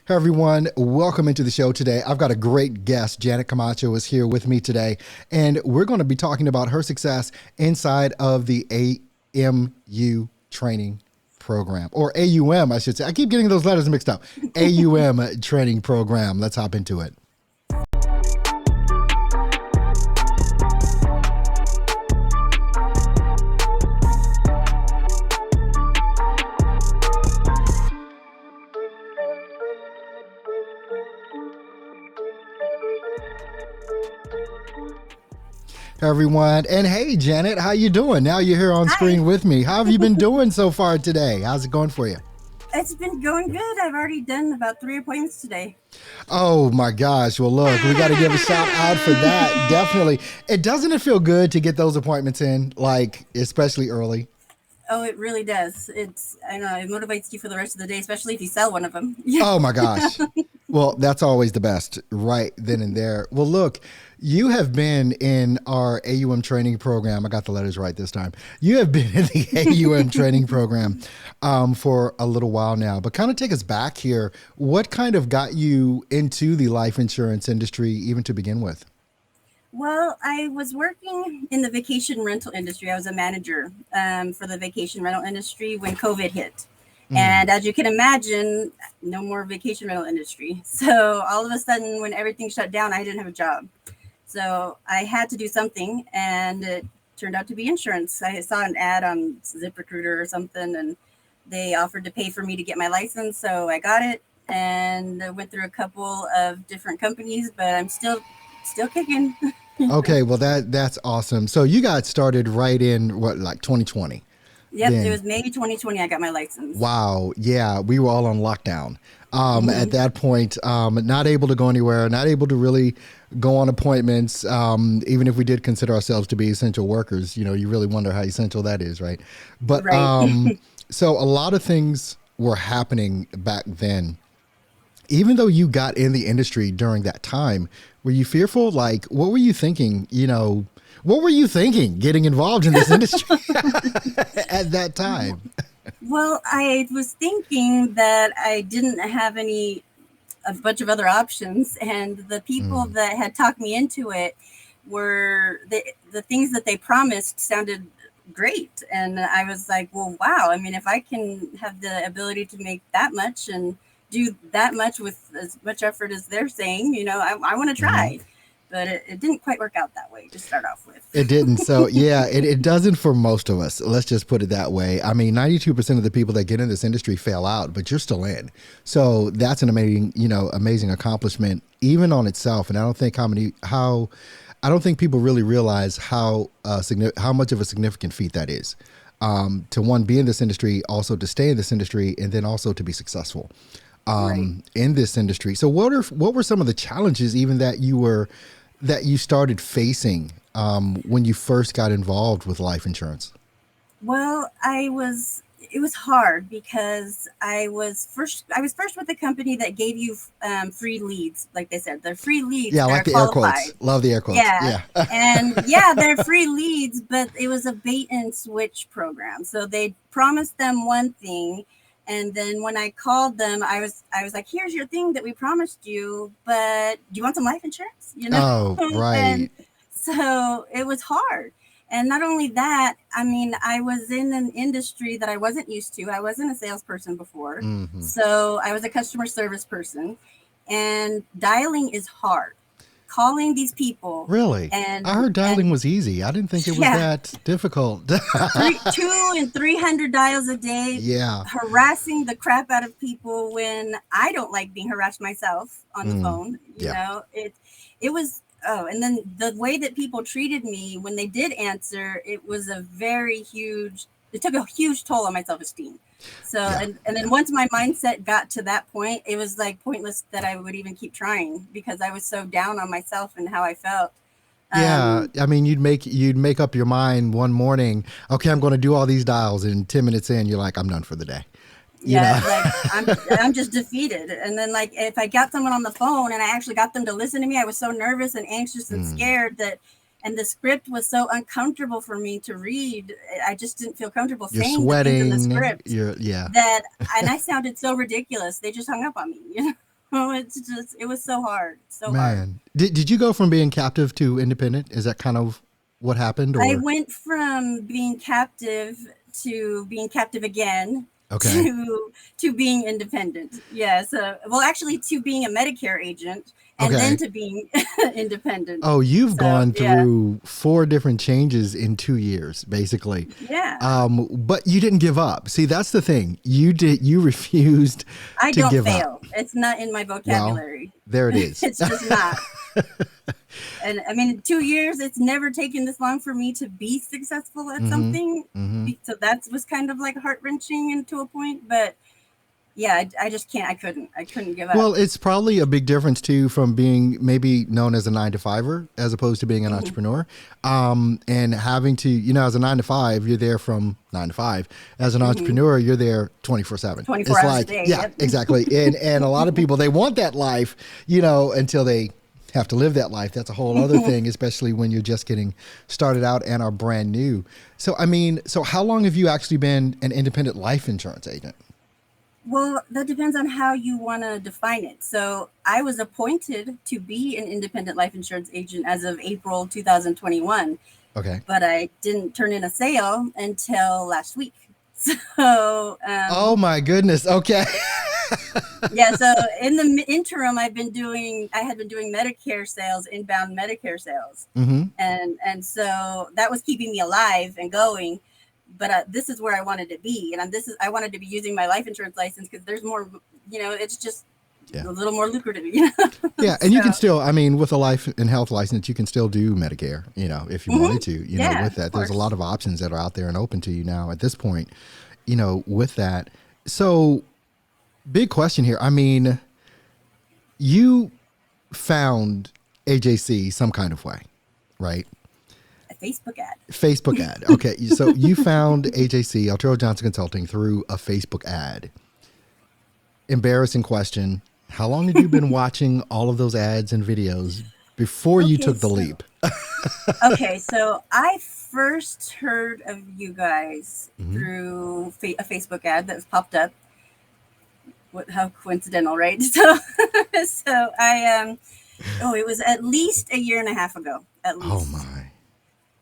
Hey everyone, welcome into the show today. I've got a great guest. Janet Camacho is here with me today, and we're going to be talking about her success inside of the AMU training program, or AUM, I should say. I keep getting those letters mixed up. AUM training program. Let's hop into it. Hey everyone, and hey Janet, how you doing? Now you're here on screen Hi. with me. How have you been doing so far today? How's it going for you? It's been going good. I've already done about 3 appointments today. Oh my gosh. Well, look, we got to give a shout out for that. Definitely. Doesn't it feel good to get those appointments in, like, especially early? Oh, it really does. I know, it motivates you for the rest of the day, especially if you sell one of them. Oh my gosh. Well, that's always the best right then and there. Well, look, you have been in our AUM training program. I got the letters right this time. You have been in the AUM training program for a little while now, but kind of take us back here. What kind of got you into the life insurance industry, even to begin with? Well, I was working in the vacation rental industry. I was a manager for the vacation rental industry when COVID hit. Mm, And as you can imagine, no more vacation rental industry. So all of a sudden, when everything shut down, I didn't have a job. So I had to do something, and it turned out to be insurance. I saw an ad on ZipRecruiter or something, and they offered to pay for me to get my license. So I got it, and I went through a couple of different companies, but I'm still kicking. okay, well that's awesome. So you got started right in what, like 2020? Yep, it Then was May 2020 I got my license. wow, yeah, we were all on lockdown. At Hmm. that point, not able to go anywhere, not able to really go on appointments. Even if we did consider ourselves to be essential workers, you really wonder how essential that is, right? But Right. so a lot of things were happening back then. Even though you got in the industry during that time, were you fearful? Like, what were you thinking? What were you thinking getting involved in this industry at that time? Well, I was thinking that I didn't have a bunch of other options, and the people Mm, that had talked me into it were the things that they promised sounded great. And I was like, well, wow. I mean, if I can have the ability to make that much and do that much with as much effort as they're saying, I want to mhm. try. But it didn't quite work out that way to start off with. It didn't. So yeah, it doesn't for most of us. Let's just put it that way. I mean, 92% of the people that get in this industry fail out, but you're still in. So that's an amazing accomplishment even on itself. And I don't think people really realize how much of a significant feat that is. To one, be in this industry, also to stay in this industry, and then also to be successful Right. in this industry. So what were some of the challenges even that you started facing when you first got involved with life insurance? Well, it was hard because I was first with a company that gave you free leads. Like they said, they're free leads Yeah, I that like are the air quotes. qualified. Love the air quotes. Yeah. Yeah. And yeah, they're free leads, but it was a bait and switch program. So they promised them one thing, and then when I called them, I was like, "Here's your thing that we promised you, but do you want some life insurance?" Oh, And right. so it was hard. And not only that, I mean, I was in an industry that I wasn't used to. I wasn't a salesperson before. Hmm. So I was a customer service person, and dialing is hard. Calling these people Really? I heard and dialing was easy. I didn't think it was yeah, that difficult. two and 300 dials a day, Yeah. harassing the crap out of people when I don't like being harassed myself on the Mm, phone. yeah. It was, oh, and then the way that people treated me when they did answer, it was a very huge, it took a huge toll on my self-esteem. So, Yeah. and then once my mindset got to that point, it was like pointless that I would even keep trying because I was so down on myself and how I felt. Yeah, Um, I mean, you'd make up your mind one morning. Okay, I'm going to do all these dials, and 10 minutes in, you're like, I'm done for the day. You yeah, know. like I'm just defeated. And then like if I got someone on the phone and I actually got them to listen to me, I was so nervous and anxious and Mm, scared that, and the script was so uncomfortable for me to read. I just didn't feel comfortable you're saying the things in the sweating. script You're yeah. that, and I sounded so ridiculous. They just hung up on me. it was so hard, so hard. Man, did you go from being captive to independent? Is that kind of what happened, I or went from being captive to being captive again okay, to being independent. Yeah. So, well, actually, to being a Medicare agent and then okay? to being independent. Oh, you've So, gone yeah, through 4 different changes in 2 years, basically. yeah. But you didn't give up. See, that's the thing. You refused I to don't give up. fail. It's not in my Well, vocabulary. there it is. It's just not. And I mean, 2 years, it's never taken this long for me to be successful at Mm-hmm. something. Mm-hmm. So that was kind of like heart wrenching and to a point. But yeah, I just can't. I couldn't give up. Well, it's probably a big difference too from being maybe known as a 9 to 5er as opposed to being an Mhm. entrepreneur. And having to, as a 9 to 5, you're there from 9 to 5. As an Mhm. entrepreneur, you're there 24/7. 24 It's hours a like, day. yeah, Yep. exactly. And a lot of people, they want that life, until they have to live that life. That's a whole other thing, especially when you're just getting started out and are brand new. So, I mean, so how long have you actually been an independent life insurance agent? Well, that depends on how you want to define it. So I was appointed to be an independent life insurance agent as of April 2021, Okay. but I didn't turn in a sale until last week. So, Oh my goodness. Okay. yeah, so in the interim, I had been doing Medicare sales, inbound Medicare sales. Mm-hmm. And so that was keeping me alive and going. But this is where I wanted to be. And I wanted to be using my life insurance license because there's more, it's just Yeah. a little more lucrative, Yeah, and you can So, still, I mean, with a life and health license, you can still do Medicare, if you mhm, wanted to, yeah, with of that. There's a course. lot of options that are out there and open to you now at this point, with that. So, big question here. I mean, you found AJC some kind of way, right? A Facebook ad. Facebook ad. Okay, so you found AJC, Altero Johnson Consulting, through a Facebook ad. Embarrassing question. How long had you been watching all of those ads and videos before you Okay, took the so leap? I first heard of you guys Hmm. through a Facebook ad that was popped up. How coincidental, right? So, so it was at least a year and a half ago, at Oh least. my.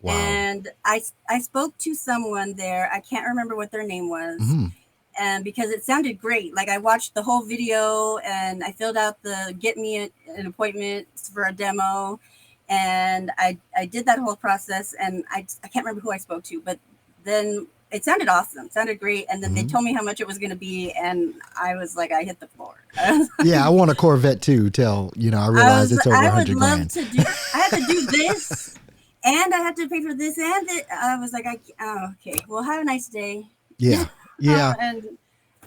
Wow. And I spoke to someone there. I can't remember what their name was. Hmm. And because it sounded great, like I watched the whole video and I filled out the get me an appointment for a demo, and I did that whole process, and I can't remember who I spoke to, but then it sounded awesome, sounded great, and then they Hmm. told me how much it was going to be, and I was like, I hit the floor. Yeah, I want a Corvette too. I realize it's over I a would hundred love grand. to do. I had to do this, and I had to pay for this, and I was like, okay, well, have a nice day. Yeah. Yeah. And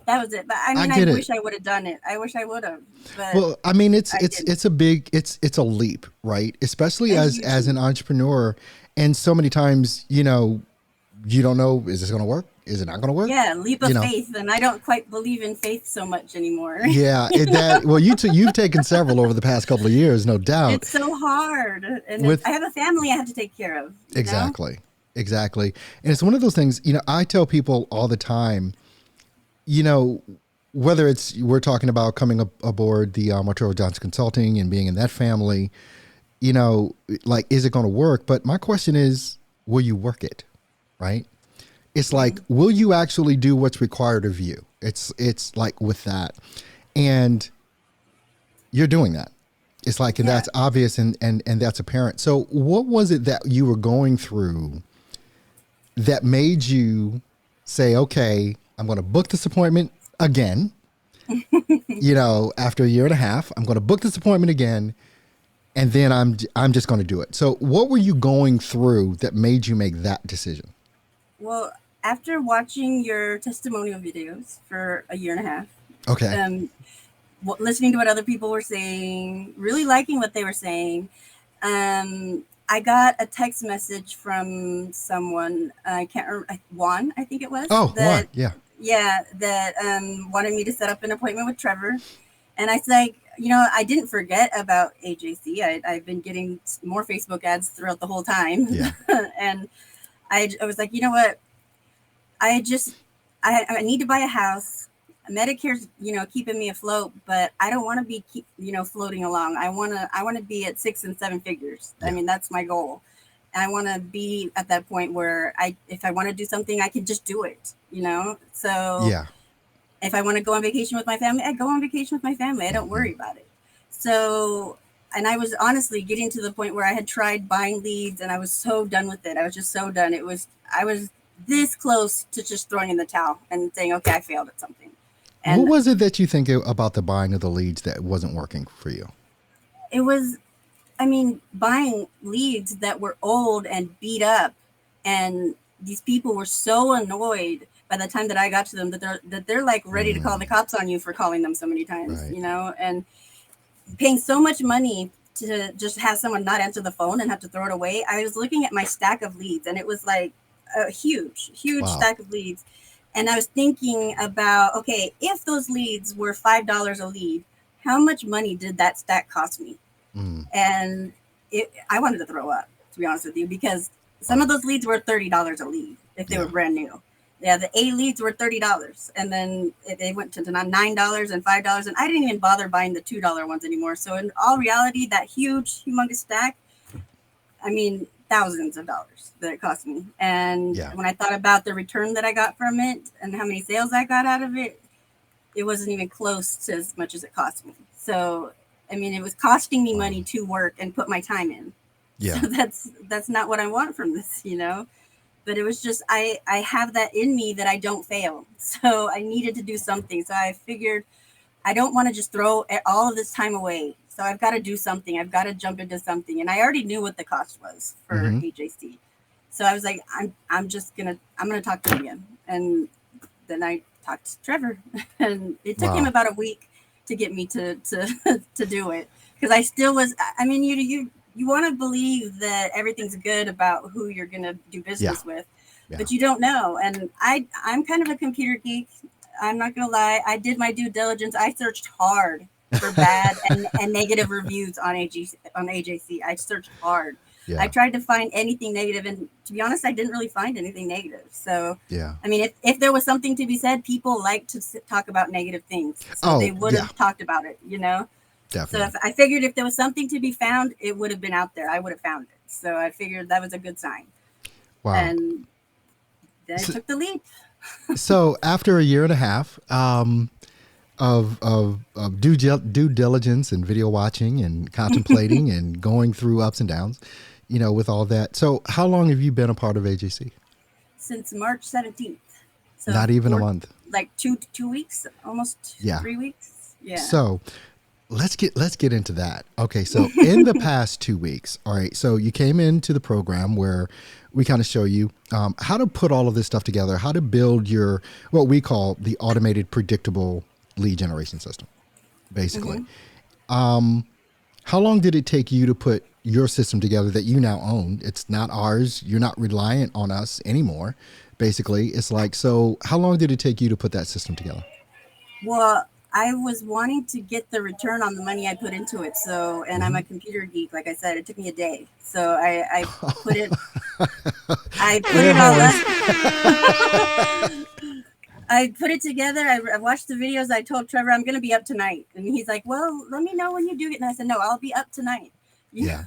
that was it. But I I mean, I get it. wish I would have done it. I wish I would have, but Well, I mean, it's I it's didn't. it's a big it's a leap, right? Especially A as huge an leap. entrepreneur, and so many times, you don't know, is this going to work? Is it not going to work? Yeah, leap You of know. faith, and I don't quite believe in faith so much anymore. Yeah, well, you've taken several over the past couple of years, no doubt. It's so hard, and With I have a family I have to take care of. exactly, exactly, and it's one of those things. I tell people all the time, you know, whether it's we're talking about coming up aboard the Arturo Johnson Consulting and being in that family, like, is it going to work? But my question is, will you work it? Right? It's like, Mhm. will you actually do what's required of you? It's like with that, and you're doing that. It's like, and Yeah. that's obvious, and that's apparent. So, what was it that you were going through that made you say, okay, I'm going to book this appointment again? After a year and a half, I'm going to book this appointment again, and then I'm just going to do it. So, what were you going through that made you make that decision? Well, after watching your testimonial videos for a year and a half, Okay. um, listening to what other people were saying, really liking what they were saying, I got a text message from someone, I can't remember, Juan, I think it was, Oh, one. Yeah. that wanted me to set up an appointment with Trevor. And I said, I didn't forget about AJC. I've been getting more Facebook ads throughout the whole time. Yeah. And I was like, you know what? I need to buy a house. Medicare's, keeping me afloat, but I don't want to be floating along. I want to be at 6 and 7 figures. I Yeah. mean, that's my goal. I want to be at that point where if I want to do something, I can just do it. So Yeah. if I want to go on vacation with my family, I go on vacation with my family. I don't Hmm. worry about it. So, and I was honestly getting to the point where I had tried buying leads and I was so done with it. I was just so done. I was this close to just throwing in the towel and saying, okay, I failed at something. What And was it that you think about the buying of the leads that wasn't working for you? it was, I mean, buying leads that were old and beat up, and these people were so annoyed by the time that I got to them that they're like ready to call the Mm, cops on you for calling them so many times, right. and paying so much money to just have someone not answer the phone and have to throw it away. I was looking at my stack of leads and it was like a huge, huge Wow. stack of leads. And I was thinking about, okay, if those leads were $5 a lead, how much money did that stack cost me? Mm, And I wanted to throw up, to be honest with you, because some of wow. those leads were $30 a lead if they were Yeah. brand new. Yeah, the A leads were $30, and then they went to $9 and $5, and I didn't even bother buying the $2 ones anymore. So in all reality, that huge, humongous stack, I mean, thousands of dollars that it cost me. And Yeah. when I thought about the return that I got from it and how many sales I got out of it, it wasn't even close to as much as it cost me. So, I mean, it was costing me Wow. money to work and put my time in. So Yeah. that's not what I want from this. But it was just I have that in me that I don't fail. So I needed to do something. So I figured I don't want to just throw all of this time away. So I've got to do something. I've got to jump into something. And I already knew what the cost was for Hmm. AJC. So I was like, I'm gonna talk to him again. And then I talked to Trevor, and it took him Wow. about a week to get me to to do it because I still was. I mean, you want to believe that everything's good about who you're gonna do Yeah. business with, Yeah. but you don't know. And I'm kind of a computer geek. I'm not gonna lie. I did my due diligence. I searched hard for bad and negative reviews on AJC. I searched hard. I Yeah. tried to find anything negative, and to be honest, I didn't really find anything negative. So, Yeah. I mean, if there was something to be said, people like to talk about negative things, so they Oh, would yeah. have talked about it. So if Definitely. I figured if there was something to be found, it would have been out there. I would have found it. So I figured that was a good sign, Wow. and then I So, took the leap. so after a year and a half of due diligence and video watching and contemplating and going through ups and downs, with all that. So how long have you been a part of AJC? Since March 17th. So Not even a for month. like two weeks, almost Yeah. 3 weeks. Yeah. So let's get into that. Okay, so in the past 2 weeks, all right. So you came into the program where we kind of show you how to put all of this stuff together, how to build your what we call the automated predictable lead generation system, basically. Hmm. How long did it take you to put your system together that you now own? It's not ours. You're not reliant on us anymore. Basically, it's like, so how long did it take you to put that system together? Well, I was wanting to get the return on the money I put into it. So, and I'm Hmm. a computer geek, like I said, it took me a day. So I put it, I put Air it all horns. up. I put it together. I watched the videos. I told Trevor I'm going to be up tonight, and he's like, "Well, let me know when you do it." And I said, "No, I'll be up tonight." You Yeah.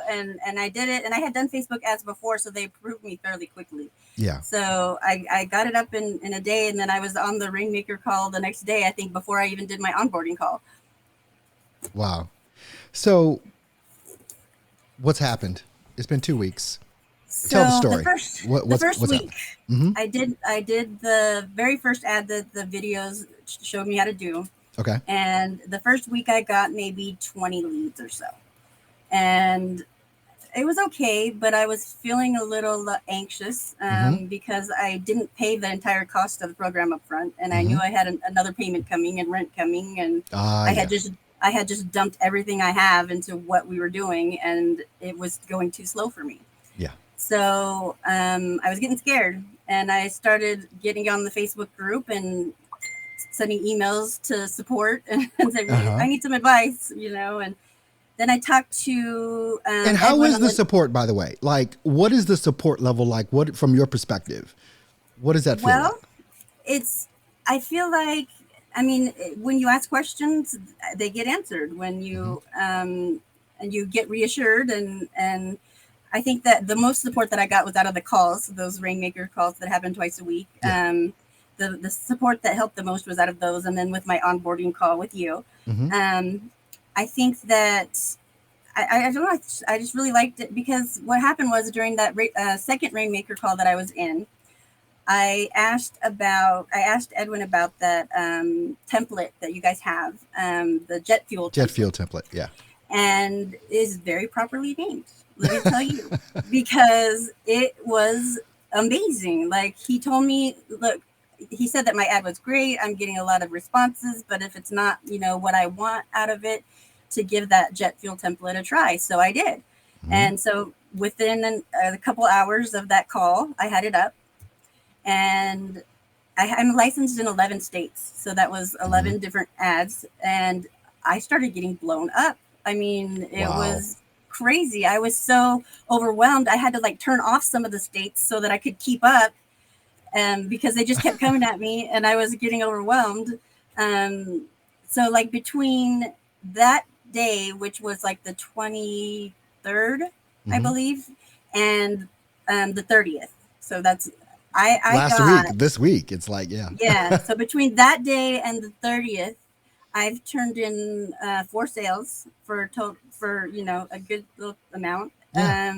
and I did it, and I had done Facebook ads before, so they approved me fairly quickly. Yeah. So I got it up in a day, and then I was on the Rainmaker call the next day. I think before I even did my onboarding call. Wow. So what's happened? It's been 2 weeks. Tell the So the story. first What the what's first what's week, happened? Hmm. I did the very first ad that the videos showed me how to do, Okay. and the first week I got maybe 20 leads or so, and it was okay, but I was feeling a little anxious Hmm. because I didn't pay the entire cost of the program up front, and I knew Hmm. I had another payment coming and rent coming, and Ah, I had yeah. just I had just dumped everything I have into what we were doing, and it was going too slow for me. Yeah. So I was getting scared, and I started getting on the Facebook group and sending emails to support and saying, Uh-huh. "I need some advice." And then I talked to And how Edwin is on the the. support, by the way? Like, what is the support level like? What, from your perspective, what does that feel like? Well, it's. I feel like I mean, when you ask questions, they get answered. When Hmm. you and you get reassured, and I think that the most support that I got was out of the calls, those rainmaker calls that happen twice a week. Yeah. The support that helped the most was out of those, and then with my onboarding call with you. Hmm. Um, I think that I don't know. I just really liked it because what happened was during that second rainmaker call that I was in, I asked Edwin about that template that you guys have, the jet fuel Jet template, fuel template. Yeah. and is very properly named. Let me tell you, because it was amazing. Like he told me, look, he said that my ad was great. I'm getting a lot of responses, but if it's not, what I want out of it, to give that jet fuel template a try. So I did, Hmm. and so within a couple hours of that call, I had it up, and I'm licensed in 11 states. So that was Hmm. 11 different ads. And I started getting blown up. I mean, it Wow. was crazy. I was so overwhelmed. I had to like turn off some of the states so that I could keep up, because they just kept coming at me and I was getting overwhelmed. Um, so, like, between that day, which was like the 23rd, I Hmm. believe, and the 30th. So that's, I Last week, got, this week, it's like, yeah. yeah. So between that day and the 30th, I've turned in 4 sales for a good little amount. Yeah.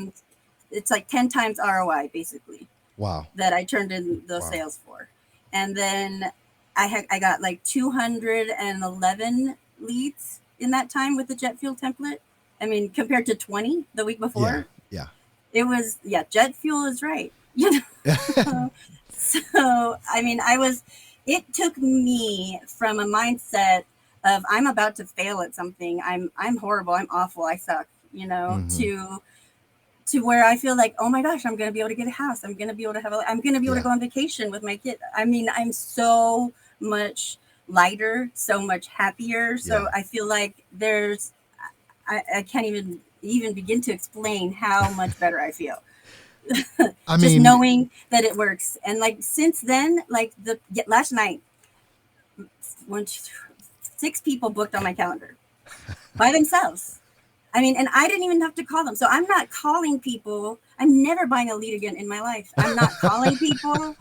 It's like 10 times ROI basically Wow. that I turned in those Wow. sales for, and then I got like 211 leads in that time with the jet fuel template. I mean, compared to 20 the week Yeah. before, Yeah. it was, yeah. Jet fuel is right. So, I mean, it took me from a mindset of I'm about to fail at something. I'm horrible. I'm awful. I suck, Hmm. to where I feel like, oh my gosh, I'm going to be able to get a house. I'm going to be able to I'm going to be able to Yeah. go on vacation with my kid. I mean, I'm so much lighter, so much happier. Yeah. So I feel like I can't even begin to explain how much better I feel. I Just mean, knowing that it works. And like since then, like last night, when 6 people booked on my calendar by themselves. I mean, and I didn't even have to call them. So I'm not calling people. I'm never buying a lead again in my life. I'm not calling people.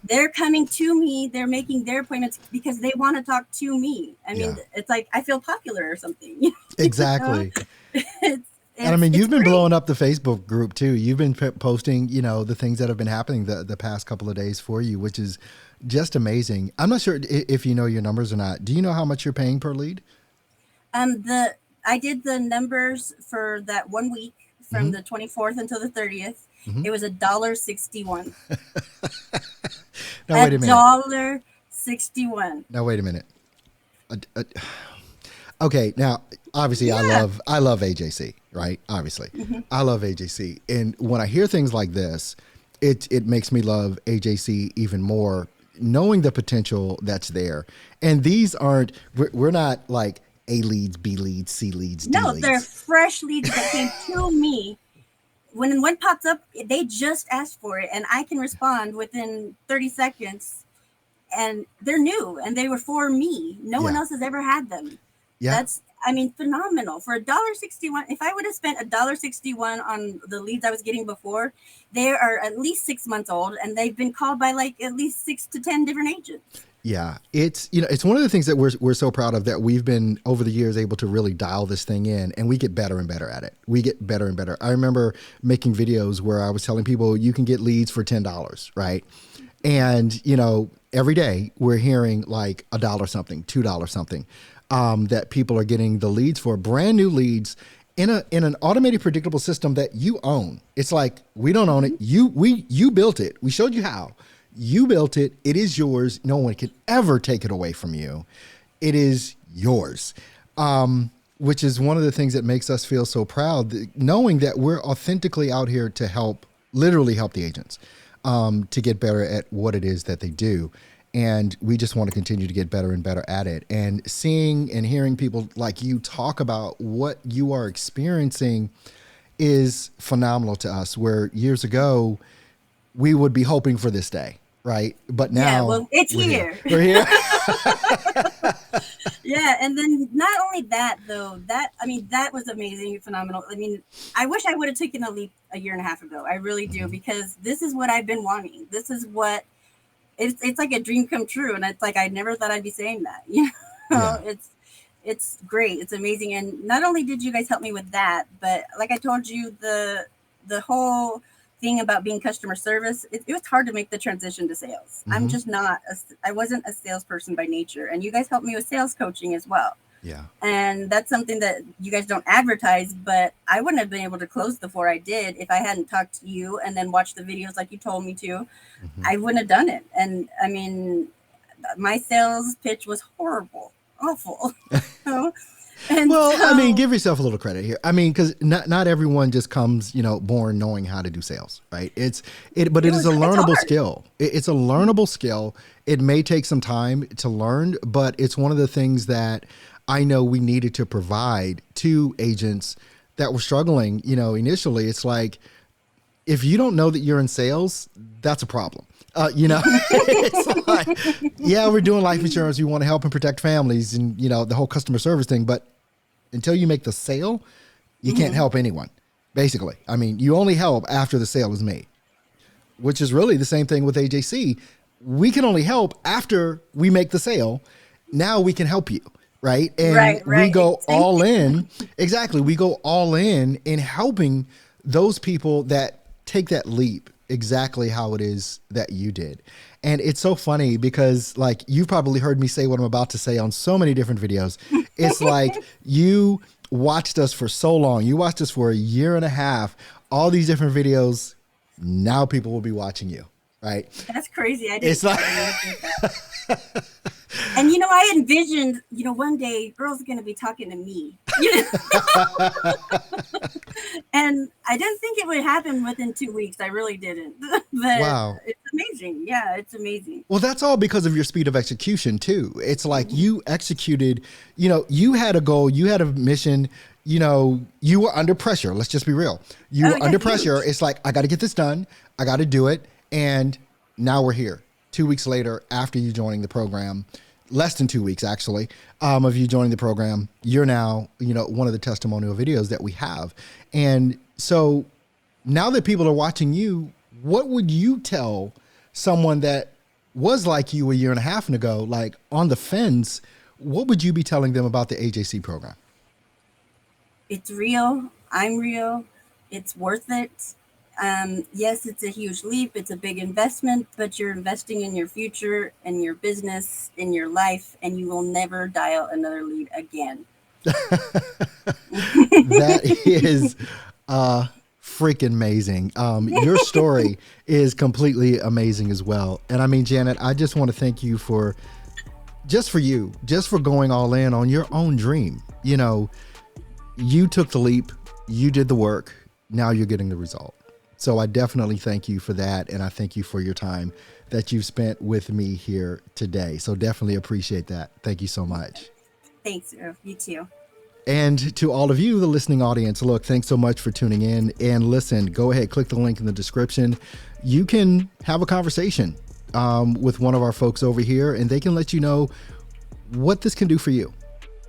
They're coming to me. They're making their appointments because they want to talk to me. I mean, yeah, it's like I feel popular or something. know? exactly. It's And I mean, it's you've been great. blowing up the Facebook group too. You've been posting, the things that have been happening the past couple of days for you, which is just amazing. I'm not sure if you know your numbers or not. Do you know how much you're paying per lead? The I did the numbers for that 1 week from Hmm. the 24th until the 30th. Hmm. It was $1.61. Now A wait a minute. dollar 61. Now wait a minute. Okay, now obviously Yeah. I love AJC, right? Obviously, Hmm. I love AJC, and when I hear things like this, it makes me love AJC even more, knowing the potential that's there. And these aren't we're not like A leads, B leads, C leads, D No, they're leads. fresh leads that came to me. When one pops up, they just asked for it, and I can respond within 30 seconds. And they're new, and they were for me. No one Yeah, else has ever had them. yeah. That's, I mean, phenomenal for $1.61. If I would have spent $1.61 on the leads I was getting before, they are at least 6 months old, and they've been called by like at least 6 to 10 different agents. Yeah, it's it's one of the things that we're so proud of, that we've been over the years able to really dial this thing in, and we get better and better at it. We get better and better. I remember making videos where I was telling people you can get leads for $10, right? And every day we're hearing like $1 something, $2 something, that people are getting the leads for, brand new leads in an automated, predictable system that you own. It's like we don't own it. You built it. We showed you how. You built it. It is yours. No one can ever take it away from you. It is yours. Which is one of the things that makes us feel so proud, knowing that we're authentically out here to help, literally help the agents, to get better at what it is that they do. And we just want to continue to get better and better at it. And seeing and hearing people like you talk about what you are experiencing is phenomenal to us, where years ago we would be hoping for this day. right? But Yeah, now well, it's we're here. here. We're here. Yeah, and then not only that though, that was amazing, phenomenal. I mean, I wish I would have taken a leap a year and a half ago. I really do, Mhm. because this is what I've been wanting. This is what it's like a dream come true, and it's like I never thought I'd be saying that. Yeah. It's great. It's amazing, and not only did you guys help me with that, but like I told you, the whole thing about being customer service, it was hard to make the transition to sales. I'm Hmm. just not I wasn't a salesperson by nature, and you guys helped me with sales coaching as well. Yeah. And that's something that you guys don't advertise, but I wouldn't have been able to close the four I did if I hadn't talked to you and then watched the videos like you told me to. Hmm. I wouldn't have done it. And I mean, my sales pitch was horrible, awful. And Well, I mean, so give yourself a little credit here. I mean, because not everyone just comes, born knowing how to do sales, right? But it is a it's learnable hard. skill. It's a learnable skill. It may take some time to learn, but it's one of the things that I know we needed to provide to agents that were struggling. Initially, it's like, if you don't know that you're in sales, that's a problem. It's like, yeah, we're doing life insurance. We want to help and protect families and, the whole customer service thing. But until you make the sale, you can't help anyone, basically. I mean, you only help after the sale is made, which is really the same thing with AJC. We can only help after we make the sale. Now we can help you, right? And we Right. go all in. Exactly. We go all in helping those people that take that leap exactly how it is that you did. And it's so funny because, like, you've probably heard me say what I'm about to say on so many different videos. It's like you watched us for so long. You watched us for a year and a half, all these different videos. Now people will be watching you, right? That's crazy. It's like, I didn't think that. And I envisioned, one day girls are going to be talking to me. And I didn't think it would happen within 2 weeks. I really didn't. But wow. it's amazing. Yeah, it's amazing. Well, that's all because of your speed of execution too. It's like you executed, you had a goal, you had a mission, you were under pressure. Let's just be real. You were under pressure. Huge. It's like, I got to get this done. I got to do it. And now we're here 2 weeks later after you joining the program, less than 2 weeks actually, of you joining the program. You're now, one of the testimonial videos that we have. And so now that people are watching you, what would you tell someone that was like you a year and a half ago, like on the fence? What would you be telling them about the AJC program? It's real. I'm real. It's worth it. Yes, it's a huge leap. It's a big investment, but you're investing in your future and your business, in your life, and you will never dial another lead again. That is freaking amazing. Your story is completely amazing as well. And I mean, Janet, I just want to thank you for going all in on your own dream. You took the leap, you did the work, now you're getting the result. So I definitely thank you for that. And I thank you for your time that you've spent with me here today. So definitely appreciate that. Thank you so much. Thanks. You too. And to all of you, the listening audience, look, thanks so much for tuning in. And listen, go ahead, click the link in the description. You can have a conversation with one of our folks over here, and they can let you know what this can do for you.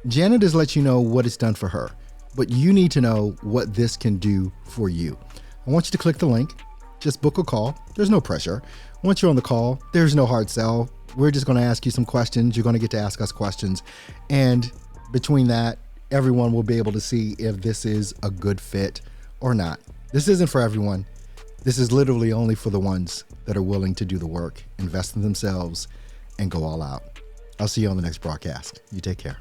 Janet has let you know what it's done for her, but you need to know what this can do for you. I want you to click the link, just book a call. There's no pressure. Once you're on the call, there's no hard sell. We're just going to ask you some questions. You're going to get to ask us questions. And between that, everyone will be able to see if this is a good fit or not. This isn't for everyone. This is literally only for the ones that are willing to do the work, invest in themselves, and go all out. I'll see you on the next broadcast. You take care.